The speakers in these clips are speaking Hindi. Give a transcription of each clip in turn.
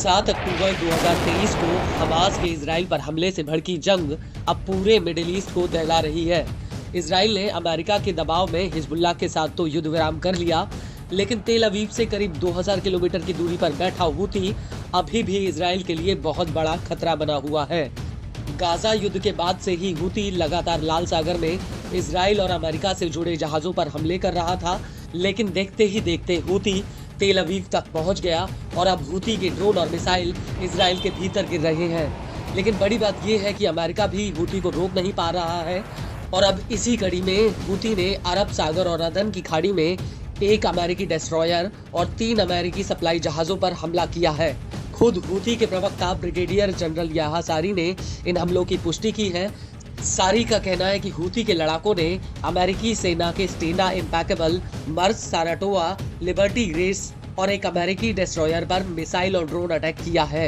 7 अक्टूबर 2023 को हमास के इजराइल पर हमले से भड़की जंग अब पूरे मिडिल ईस्ट को दहला रही है। इजराइल ने अमेरिका के दबाव में हिजबुल्लाह के साथ तो युद्ध विराम कर लिया, लेकिन तेल अवीव से करीब 2000 किलोमीटर की दूरी पर बैठा हूती अभी भी इजराइल के लिए बहुत बड़ा खतरा बना हुआ है। गाजा युद्ध के बाद से ही हूती लगातार लाल सागर में इजराइल और अमेरिका से जुड़े जहाजों पर हमले कर रहा था, लेकिन देखते ही देखते हूती तेल अवीव तक पहुंच गया और अब हूती के ड्रोन और मिसाइल इजराइल के भीतर गिर रहे हैं। लेकिन बड़ी बात यह है कि अमेरिका भी हूती को रोक नहीं पा रहा है और अब इसी कड़ी में हूती ने अरब सागर और अदन की खाड़ी में एक अमेरिकी डिस्ट्रॉयर और 3 अमेरिकी सप्लाई जहाजों पर हमला किया है। खुद हूती के प्रवक्ता ब्रिगेडियर जनरल याहा सारी ने इन हमलों की पुष्टि की है। सारी का कहना है कि हूती के लड़ाकों ने अमेरिकी सेना के स्टेना इम्पैकेबल, मर्स साराटोवा, लिबर्टी ग्रेस और एक अमेरिकी डिस्ट्रॉयर पर मिसाइल और ड्रोन अटैक किया है।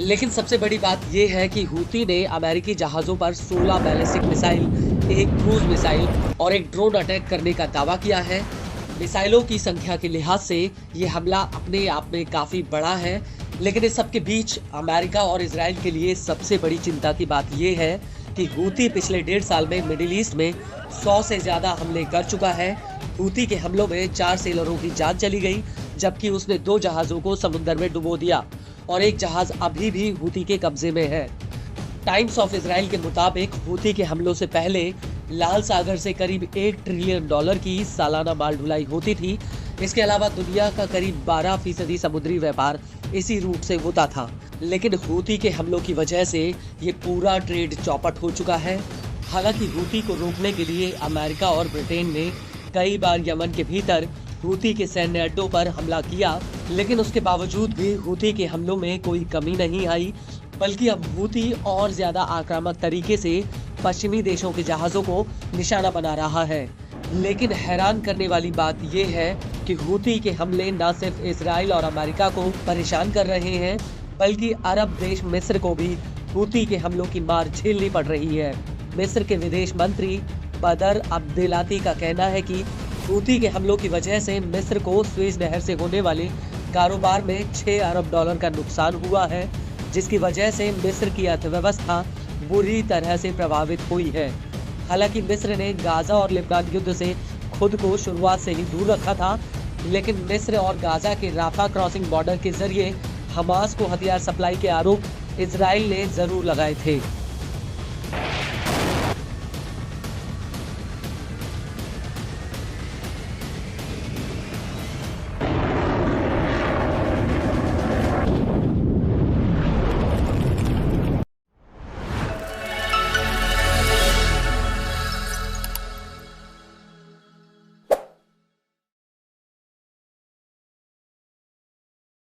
लेकिन सबसे बड़ी बात यह है कि हूती ने अमेरिकी जहाजों पर 16 बैलिस्टिक मिसाइल, एक क्रूज मिसाइल और एक ड्रोन अटैक करने का दावा किया है। मिसाइलों की संख्या के लिहाज से ये हमला अपने आप में काफी बड़ा है, लेकिन इस सब के बीच अमेरिका और इजराइल के लिए सबसे बड़ी चिंता की बात यह है कि हूती पिछले 1.5 साल में मिडिल ईस्ट में 100 से ज्यादा हमले कर चुका है। हूती के हमलों में 4 सेलरों की जान चली गई, जबकि उसने 2 जहाजों को समुद्र में डुबो दिया और एक जहाज अभी भी हूती के कब्जे में है। टाइम्स ऑफ इजराइल के मुताबिक हूती के हमलों से पहले लाल सागर से करीब $1 ट्रिलियन की सालाना माल ढुलाई होती थी। इसके अलावा दुनिया का करीब 12% समुद्री व्यापार इसी रूट से होता था, लेकिन हूती के हमलों की वजह से ये पूरा ट्रेड चौपट हो चुका है। हालांकि हूती को रोकने के लिए अमेरिका और ब्रिटेन ने कई बार यमन के भीतर हूती के सैन्य अड्डों पर हमला किया, लेकिन उसके बावजूद भी हूती के हमलों में कोई कमी नहीं आई, बल्कि अब हूती और ज्यादा आक्रामक तरीके से पश्चिमी देशों के जहाजों को निशाना बना रहा है। लेकिन हैरान करने वाली बात यह है कि हूती के हमले न सिर्फ इजराइल और अमेरिका को परेशान कर रहे हैं, बल्कि अरब देश मिस्र को भी हूती के हमलों की मार झेलनी पड़ रही है। मिस्र के विदेश मंत्री बदर अब्देलाती का कहना है कि हूती के हमलों की वजह से मिस्र को स्वेज नहर से होने वाले कारोबार में $6 अरब का नुकसान हुआ है, जिसकी वजह से मिस्र की अर्थव्यवस्था बुरी तरह से प्रभावित हुई है। हालांकि मिस्र ने गाजा और लेबनान युद्ध से खुद को शुरुआत से ही दूर रखा था, लेकिन मिस्र और गाजा के राफा क्रॉसिंग बॉर्डर के जरिए हमास को हथियार सप्लाई के आरोप इजराइल ने जरूर लगाए थे।